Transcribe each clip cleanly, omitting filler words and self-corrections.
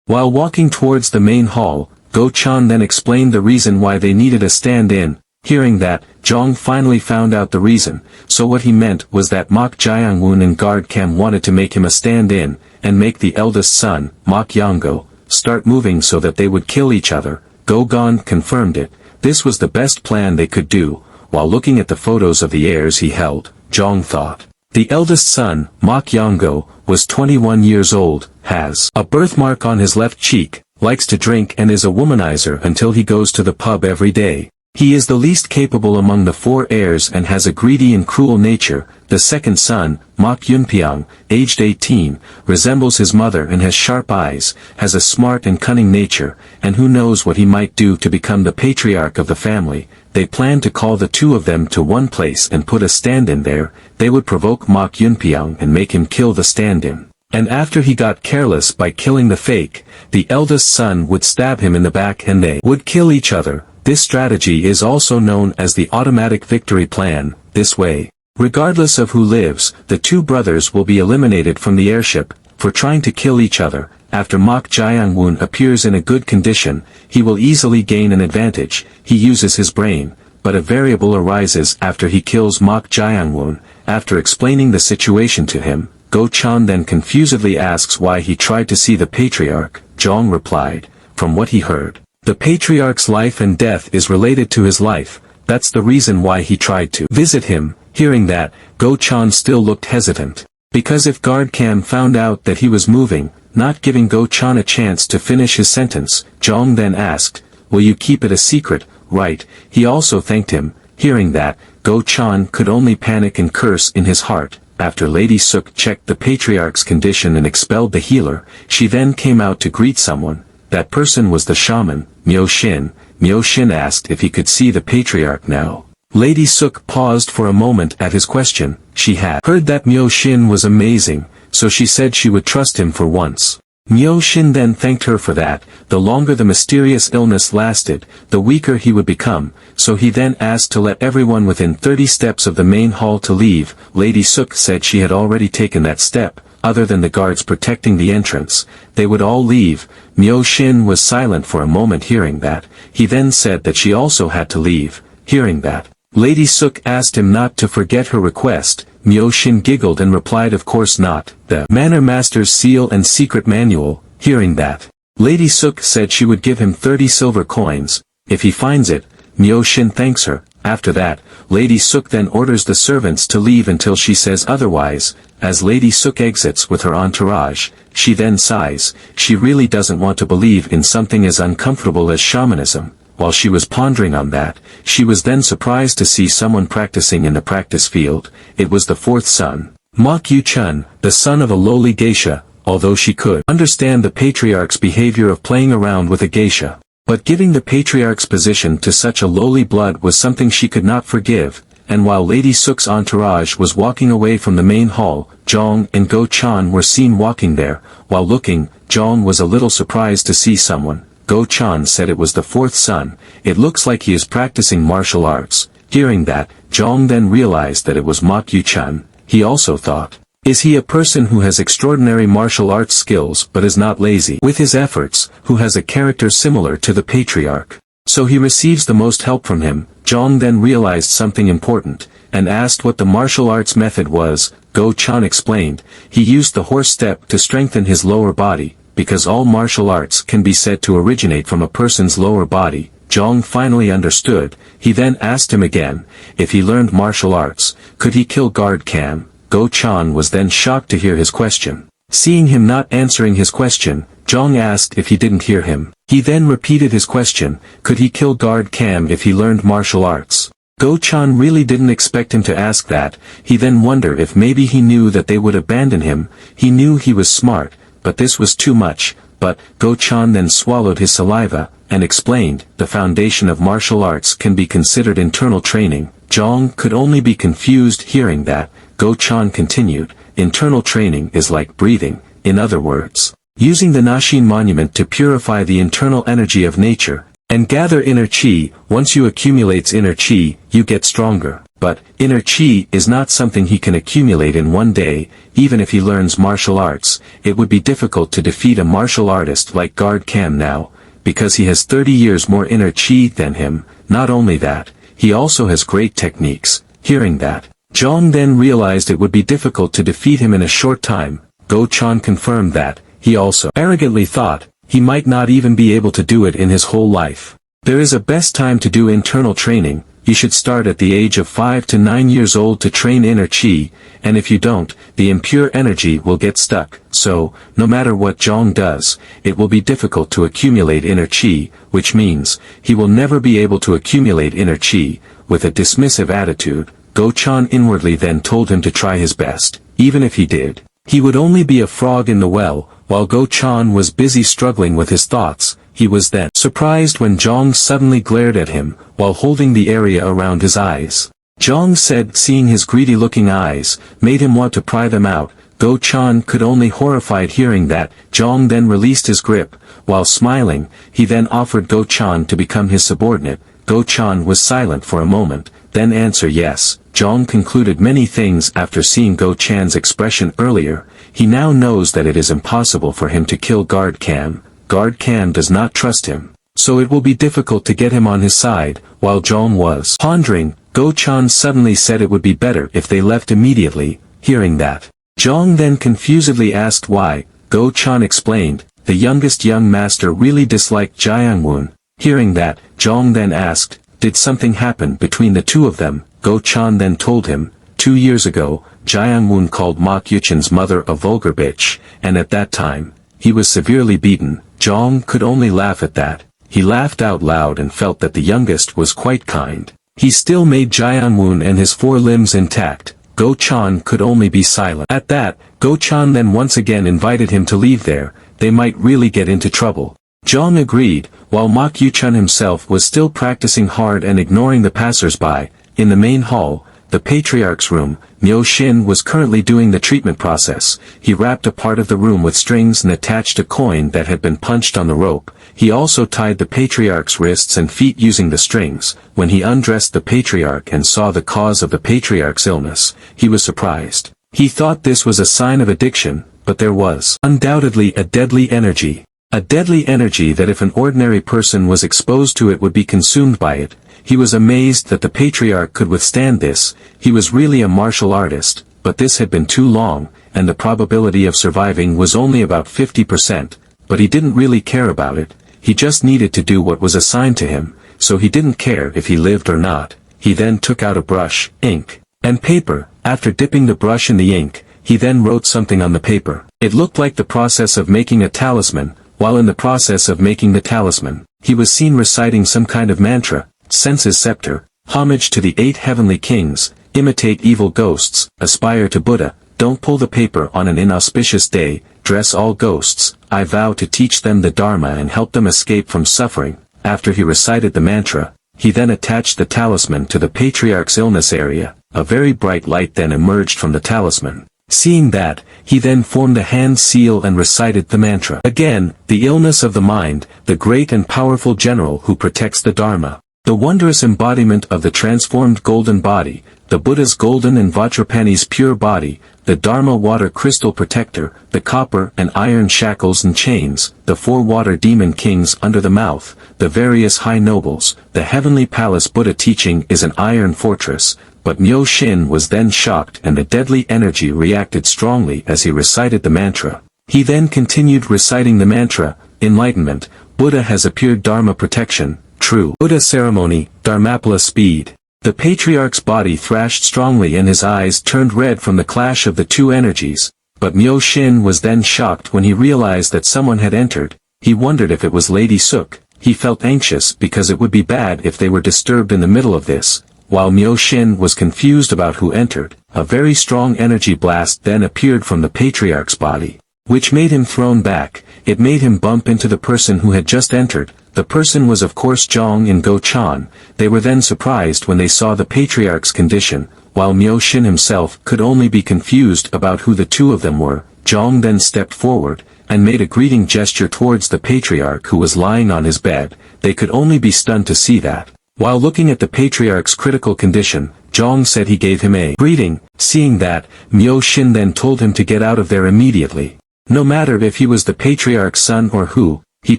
While walking towards the main hall, Go-chan then explained the reason why they needed a stand-in. Hearing that, Jeong finally found out the reason, so what he meant was that Mok Gyeongwoon and guard Cam wanted to make him a stand-in, and make the eldest son, Mok Gyeongwoon, start moving so that they would kill each other. Go-gon confirmed it. This was the best plan they could do. While looking at the photos of the heirs he held, Jeong thought. The eldest son, Mok Gyeongwoon, was 21 years old, has a birthmark on his left cheek, likes to drink and is a womanizer until he goes to the pub every day. He is the least capable among the 4 heirs and has a greedy and cruel nature. The second son, Mok Yunpyeong, aged 18, resembles his mother and has sharp eyes, has a smart and cunning nature, and who knows what he might do to become the patriarch of the family. They plan to call the 2 of them to one place and put a stand-in there. They would provoke Mok Yunpyeong and make him kill the stand-in. And after he got careless by killing the fake, the eldest son would stab him in the back and they would kill each other. This strategy is also known as the automatic victory plan. This way, regardless of who lives, the 2 brothers will be eliminated from the airship, for trying to kill each other. After Mok Gyeongwoon appears in a good condition, he will easily gain an advantage. He uses his brain, but a variable arises after he kills Mok Gyeongwoon. After explaining the situation to him, Go-chan then confusedly asks why he tried to see the patriarch. Jeong replied, from what he heard, the patriarch's life and death is related to his life. That's the reason why he tried to visit him. Hearing that, Go-chan still looked hesitant. Because if guard Cam found out that he was moving, not giving Go-chan a chance to finish his sentence, Jeong then asked, will you keep it a secret, right? He also thanked him. Hearing that, Go-chan could only panic and curse in his heart. After Lady Suk checked the patriarch's condition and expelled the healer, she then came out to greet someone. That person was the shaman, Myo Shin. Myo Shin asked if he could see the patriarch now. Lady Suk paused for a moment at his question. She had heard that Myo Shin was amazing, so she said she would trust him for once. Myo Shin then thanked her for that. The longer the mysterious illness lasted, the weaker he would become, so he then asked to let everyone within 30 steps of the main hall to leave. Lady Suk said she had already taken that step. Other than the guards protecting the entrance, they would all leave. Myo Shin was silent for a moment hearing that. He then said that she also had to leave. Hearing that, Lady Suk asked him not to forget her request. Myo Shin giggled and replied, of course not. The Manor Master's seal and secret manual. Hearing that, Lady Suk said she would give him 30 silver coins. If he finds it, Myo Shin thanks her. After that, Lady Suk then orders the servants to leave until she says otherwise. As Lady Suk exits with her entourage, she then sighs. She really doesn't want to believe in something as uncomfortable as shamanism. While she was pondering on that, she was then surprised to see someone practicing in the practice field. It was the 4th son, Mok Yu-chun, the son of a lowly geisha. Although she could understand the patriarch's behavior of playing around with a geisha, but giving the patriarch's position to such a lowly blood was something she could not forgive. And while Lady Suk's entourage was walking away from the main hall, Jeong and Go-chan were seen walking there. While looking, Jeong was a little surprised to see someone. Go-chan said it was the 4th son. It looks like he is practicing martial arts. Hearing that, Jeong then realized that it was Mok Yu-chun. He also thought, is he a person who has extraordinary martial arts skills but is not lazy with his efforts, who has a character similar to the patriarch? So he receives the most help from him. Jeong then realized something important, and asked what the martial arts method was. Go-chan explained, he used the horse step to strengthen his lower body, because all martial arts can be said to originate from a person's lower body. Jeong finally understood. He then asked him again, if he learned martial arts, could he kill guard Cam? Go-chan was then shocked to hear his question. Seeing him not answering his question, Jeong asked if he didn't hear him. He then repeated his question, could he kill guard Cam if he learned martial arts? Go-chan really didn't expect him to ask that. He then wondered if maybe he knew that they would abandon him. He knew he was smart, but this was too much. But Go-chan then swallowed his saliva, and explained, the foundation of martial arts can be considered internal training. Jeong could only be confused hearing that. Go-chan continued, internal training is like breathing. In other words, using the Nashin monument to purify the internal energy of nature, and gather inner chi. Once you accumulates inner chi, you get stronger. But, inner chi is not something he can accumulate in one day. Even if he learns martial arts, it would be difficult to defeat a martial artist like Guard Cam now, because he has 30 years more inner chi than him. Not only that, he also has great techniques. Hearing that, Jeong then realized it would be difficult to defeat him in a short time. Go-chan confirmed that. He also arrogantly thought he might not even be able to do it in his whole life. There is a best time to do internal training. You should start at the age of 5 to 9 years old to train inner chi, and if you don't, the impure energy will get stuck. So, no matter what Jeong does, it will be difficult to accumulate inner chi, which means he will never be able to accumulate inner chi. With a dismissive attitude, Go-chan inwardly then told him to try his best. Even if he did, he would only be a frog in the well. While Go-chan was busy struggling with his thoughts, he was then surprised when Jeong suddenly glared at him, while holding the area around his eyes. Jeong said seeing his greedy-looking eyes, made him want to pry them out. Go-chan could only horrified hearing that. Jeong then released his grip. While smiling, he then offered Go-chan to become his subordinate. Go-chan was silent for a moment, then answered yes. Jeong concluded many things after seeing Go-chan's expression earlier. He now knows that it is impossible for him to kill Guard Cam. Guard Cam does not trust him, so it will be difficult to get him on his side. While Jeong was pondering, Go-chan suddenly said it would be better if they left immediately. Hearing that, Jeong then confusedly asked why. Go-chan explained, the youngest young master really disliked Gyeongwoon. Hearing that, Jeong then asked, did something happen between the two of them? Go-chan then told him, 2 years ago, Gyeongwoon called Mok Gyeongwoon's mother a vulgar bitch, and at that time, he was severely beaten. Jeong could only laugh at that. He laughed out loud and felt that the youngest was quite kind. He still made Gyeongwoon and his 4 limbs intact. Go-chan could only be silent. At that, Go-chan then once again invited him to leave there. They might really get into trouble. Jeong agreed, while Mok Gyeongwoon himself was still practicing hard and ignoring the passers-by. In the main hall, the patriarch's room, Myo Shin was currently doing the treatment process. He wrapped a part of the room with strings and attached a coin that had been punched on the rope. He also tied the patriarch's wrists and feet using the strings. When he undressed the patriarch and saw the cause of the patriarch's illness, he was surprised. He thought this was a sign of addiction, but there was undoubtedly a deadly energy. A deadly energy that if an ordinary person was exposed to it would be consumed by it. He was amazed that the patriarch could withstand this. He was really a martial artist, but this had been too long, and the probability of surviving was only about 50%, but he didn't really care about it. He just needed to do what was assigned to him, so he didn't care if he lived or not. He then took out a brush, ink, and paper. After dipping the brush in the ink, he then wrote something on the paper. It looked like the process of making a talisman. While in the process of making the talisman, he was seen reciting some kind of mantra. Senses scepter, homage to the 8 heavenly kings, imitate evil ghosts, aspire to Buddha, don't pull the paper on an inauspicious day, dress all ghosts, I vow to teach them the Dharma and help them escape from suffering. After he recited the mantra, he then attached the talisman to the patriarch's illness area. A very bright light then emerged from the talisman. Seeing that, he then formed a hand seal and recited the mantra. Again, the illness of the mind, the great and powerful general who protects the Dharma. The wondrous embodiment of the transformed golden body, the Buddha's golden and Vajrapani's pure body, the Dharma water crystal protector, the copper and iron shackles and chains, the 4 water demon kings under the mouth, the various high nobles, the heavenly palace. Buddha teaching is an iron fortress. But Myo Shin was then shocked and the deadly energy reacted strongly as he recited the mantra. He then continued reciting the mantra, enlightenment, Buddha has appeared, Dharma protection, true Buddha ceremony, Dharmapala speed. The patriarch's body thrashed strongly and his eyes turned red from the clash of the 2 energies, but Myo Shin was then shocked when he realized that someone had entered. He wondered if it was Lady Suk. He felt anxious because it would be bad if they were disturbed in the middle of this. While Myo Shin was confused about who entered, a very strong energy blast then appeared from the patriarch's body, which made him thrown back. It made him bump into the person who had just entered. The person was of course Jeong and Go-chan. They were then surprised when they saw the patriarch's condition. While Myo Shin himself could only be confused about who the 2 of them were, Jeong then stepped forward, and made a greeting gesture towards the patriarch who was lying on his bed. They could only be stunned to see that. While looking at the patriarch's critical condition, Jeong said he gave him a greeting. Seeing that, Myo Shin then told him to get out of there immediately. No matter if he was the patriarch's son or who, he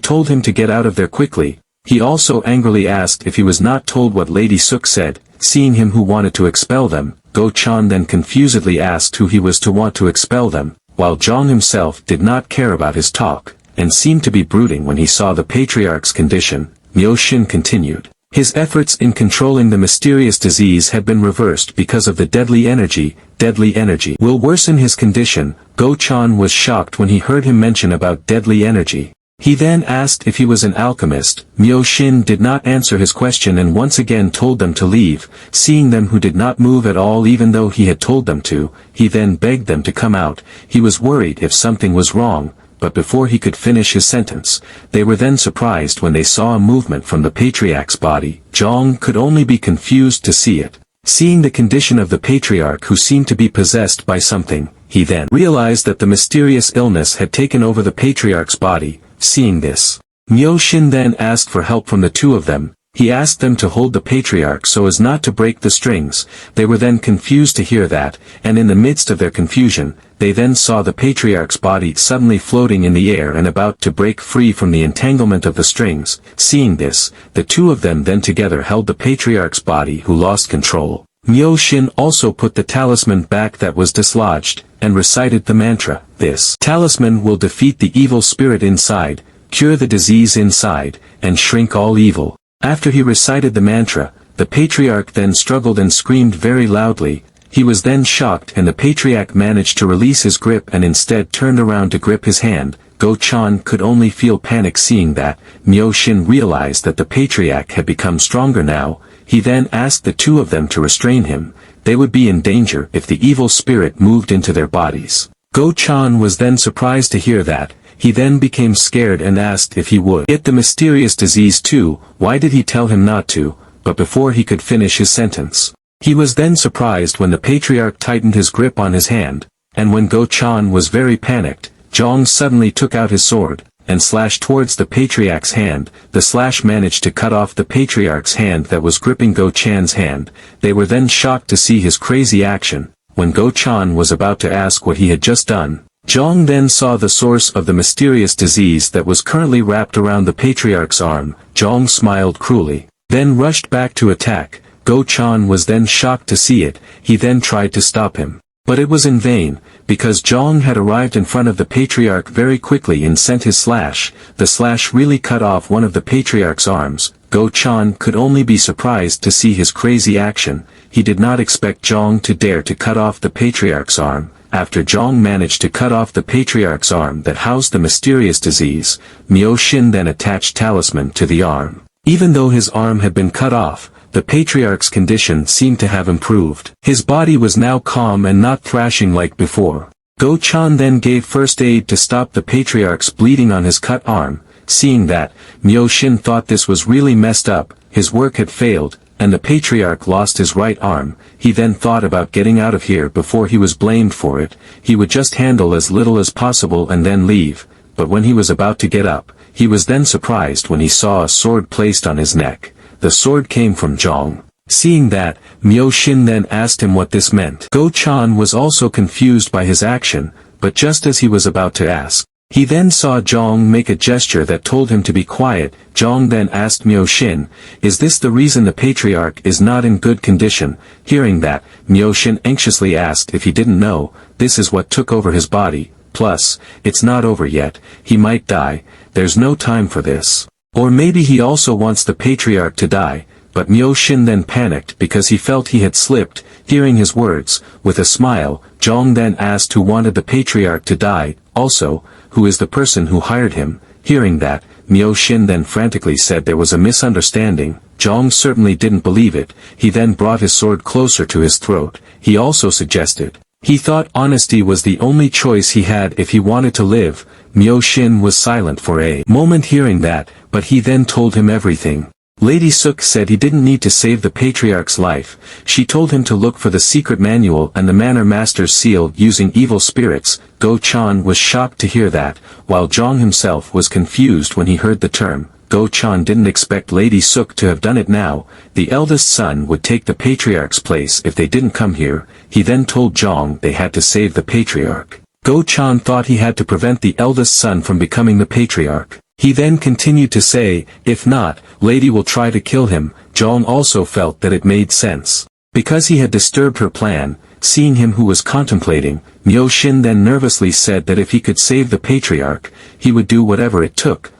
told him to get out of there quickly. He also angrily asked if he was not told what Lady Suk said. Seeing him who wanted to expel them, Go Chan then confusedly asked who he was to want to expel them, while Jeong himself did not care about his talk, and seemed to be brooding when he saw the patriarch's condition. Myo Shin continued. His efforts in controlling the mysterious disease had been reversed because of the deadly energy. Deadly energy will worsen his condition. Go Chan was shocked when he heard him mention about deadly energy. He then asked if he was an alchemist. Myo Shin did not answer his question and once again told them to leave. Seeing them who did not move at all even though he had told them to, he then begged them to come out. He was worried if something was wrong, but before he could finish his sentence, they were then surprised when they saw a movement from the patriarch's body. Jeong could only be confused to see it. Seeing the condition of the patriarch who seemed to be possessed by something, he then realized that the mysterious illness had taken over the patriarch's body. Seeing this, Myo Shin then asked for help from the two of them. He asked them to hold the patriarch so as not to break the strings. They were then confused to hear that, and in the midst of their confusion, they then saw the patriarch's body suddenly floating in the air and about to break free from the entanglement of the strings. Seeing this, the two of them then together held the patriarch's body who lost control. Myo Shin also put the talisman back that was dislodged, and recited the mantra. This talisman will defeat the evil spirit inside, cure the disease inside, and shrink all evil. After he recited the mantra, the patriarch then struggled and screamed very loudly. He was then shocked and the patriarch managed to release his grip and instead turned around to grip his hand. Go Chan could only feel panic seeing that. Myo Shin realized that the patriarch had become stronger now. He then asked the two of them to restrain him. They would be in danger if the evil spirit moved into their bodies. Go Chan was then surprised to hear that. He then became scared and asked if he would get the mysterious disease too. Why did he tell him not to? But before he could finish his sentence, he was then surprised when the patriarch tightened his grip on his hand, and when Go Chan was very panicked, Jeong suddenly took out his sword, and slashed towards the patriarch's hand. The slash managed to cut off the patriarch's hand that was gripping Go Chan's hand. They were then shocked to see his crazy action. When Go Chan was about to ask what he had just done, Jeong then saw the source of the mysterious disease that was currently wrapped around the patriarch's arm. Jeong smiled cruelly, then rushed back to attack. Go Chan was then shocked to see it. He then tried to stop him, but it was in vain, because Jeong had arrived in front of the patriarch very quickly and sent his slash. The slash really cut off one of the patriarch's arms. Go Chan could only be surprised to see his crazy action. He did not expect Jeong to dare to cut off the patriarch's arm. After Jeong managed to cut off the patriarch's arm that housed the mysterious disease, Myo Shin then attached talisman to the arm. Even though his arm had been cut off, the patriarch's condition seemed to have improved. His body was now calm and not thrashing like before. Go Chan then gave first aid to stop the patriarch's bleeding on his cut arm. Seeing that, Myo Shin thought this was really messed up. His work had failed, and the patriarch lost his right arm. He then thought about getting out of here before he was blamed for it. He would just handle as little as possible and then leave. But when he was about to get up, he was then surprised when he saw a sword placed on his neck. The sword came from Jeong. Seeing that, Myo Shin then asked him what this meant. Go Chan was also confused by his action, but just as he was about to ask, he then saw Jeong make a gesture that told him to be quiet. Jeong then asked Myo Shin, "Is this the reason the patriarch is not in good condition?" Hearing that, Myo Shin anxiously asked if he didn't know. This is what took over his body. Plus, it's not over yet. He might die. There's no time for this. Or maybe he also wants the patriarch to die. But Myo Shin then panicked because he felt he had slipped. Hearing his words, with a smile, Jeong then asked who wanted the patriarch to die. Also, who is the person who hired him? Hearing that, Myo Shin then frantically said there was a misunderstanding. Jeong certainly didn't believe it. He then brought his sword closer to his throat. He also suggested. He thought honesty was the only choice he had if he wanted to live. Myo Shin was silent for a moment hearing that, but he then told him everything. Lady Suk said he didn't need to save the patriarch's life. She told him to look for the secret manual and the manor master's seal using evil spirits. Go Chan was shocked to hear that, while Jeong himself was confused when he heard the term. Go-chan didn't expect Lady Suk to have done it now. The eldest son would take the patriarch's place if they didn't come here. He then told Jeong they had to save the patriarch. Go-chan thought he had to prevent the eldest son from becoming the patriarch. He then continued to say, if not, Lady will try to kill him. Jeong also felt that it made sense. Because he had disturbed her plan, seeing him who was contemplating, Myo-shin then nervously said that if he could save the patriarch, he would do whatever it took,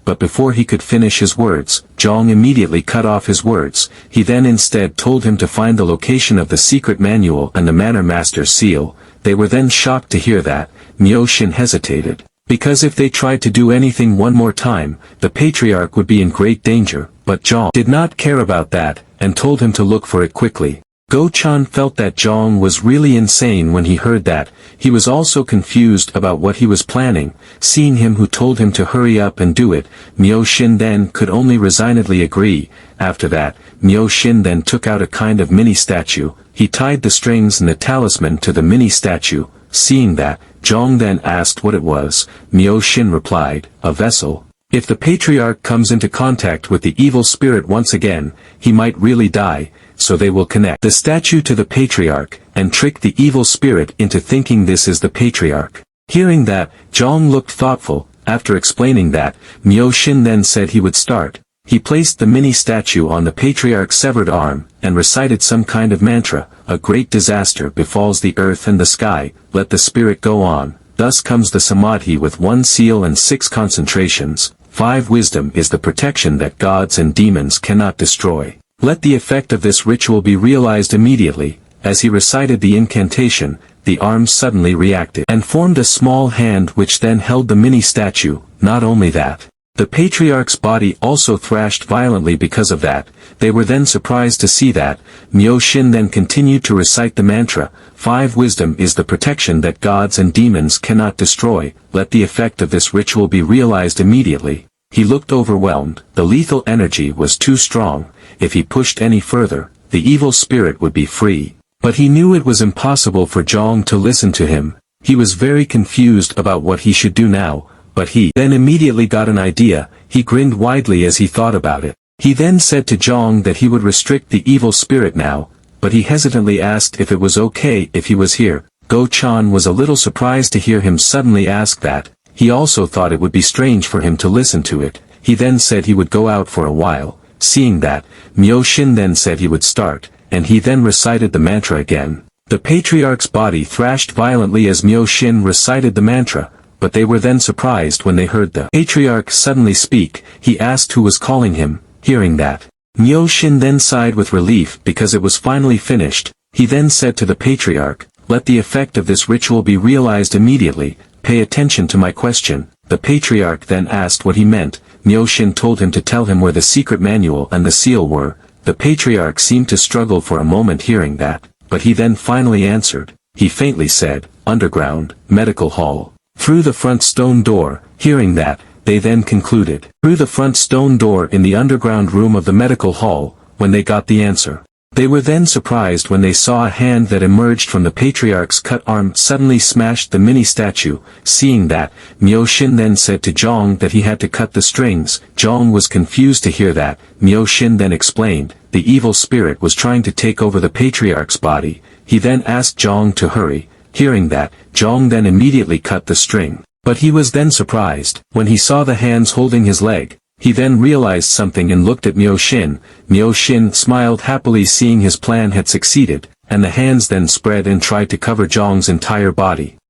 but before he could finish his words, Jeong immediately cut off his words. He then instead told him to find the location of the secret manual and the Manor Master's seal. They were then shocked to hear that. Myo-shin hesitated, because if they tried to do anything one more time, the patriarch would be in great danger, but Jeong did not care about that, and told him to look for it quickly. Go-chan felt that Jeong was really insane when he heard that. He was also confused about what he was planning. Seeing him who told him to hurry up and do it, Myo-shin then could only resignedly agree. After that, Myo-shin then took out a kind of mini-statue. He tied the strings and the talisman to the mini-statue. Seeing that, Jeong then asked what it was. Myo-shin replied, a vessel. If the patriarch comes into contact with the evil spirit once again, he might really die. So they will connect the statue to the patriarch, and trick the evil spirit into thinking this is the patriarch. Hearing that, Jeong looked thoughtful. After explaining that, Myo-shin then said he would start. He placed the mini-statue on the patriarch's severed arm, and recited some kind of mantra. A great disaster befalls the earth and the sky, let the spirit go on. Thus comes the samadhi with 1 seal and 6 concentrations. 5 Wisdom is the protection that gods and demons cannot destroy. Let the effect of this ritual be realized immediately. As he recited the incantation, the arms suddenly reacted and formed a small hand which then held the mini-statue. Not only that, the patriarch's body also thrashed violently because of that. They were then surprised to see that. Myo-shin then continued to recite the mantra, 5 Wisdom is the protection that gods and demons cannot destroy. Let the effect of this ritual be realized immediately. He looked overwhelmed. The lethal energy was too strong. If he pushed any further, the evil spirit would be free. But he knew it was impossible for Jeong to listen to him. He was very confused about what he should do now, but he then immediately got an idea. He grinned widely as he thought about it. He then said to Jeong that he would restrict the evil spirit now, but he hesitantly asked if it was okay if he was here. Go-chan was a little surprised to hear him suddenly ask that. He also thought it would be strange for him to listen to it. He then said he would go out for a while. Seeing that, Myo-shin then said he would start, and he then recited the mantra again. The patriarch's body thrashed violently as Myo-shin recited the mantra, but they were then surprised when they heard the patriarch suddenly speak. He asked who was calling him. Hearing that, Myo-shin then sighed with relief because it was finally finished. He then said to the patriarch, let the effect of this ritual be realized immediately. Pay attention to my question. The patriarch then asked what he meant. Myo-shin told him to tell him where the secret manual and the seal were. The patriarch seemed to struggle for a moment hearing that, but he then finally answered. He faintly said, underground, medical hall. Through the front stone door. Hearing that, they then concluded. Through the front stone door in the underground room of the medical hall. When they got the answer, they were then surprised when they saw a hand that emerged from the patriarch's cut arm suddenly smashed the mini-statue. Seeing that, Myo-shin then said to Jeong that he had to cut the strings. Jeong was confused to hear that. Myo-shin then explained, the evil spirit was trying to take over the patriarch's body. He then asked Jeong to hurry. Hearing that, Jeong then immediately cut the string. But he was then surprised when he saw the hands holding his leg. He then realized something and looked at Myo-shin. Myo-shin smiled happily seeing his plan had succeeded, and the hands then spread and tried to cover Jeong's entire body.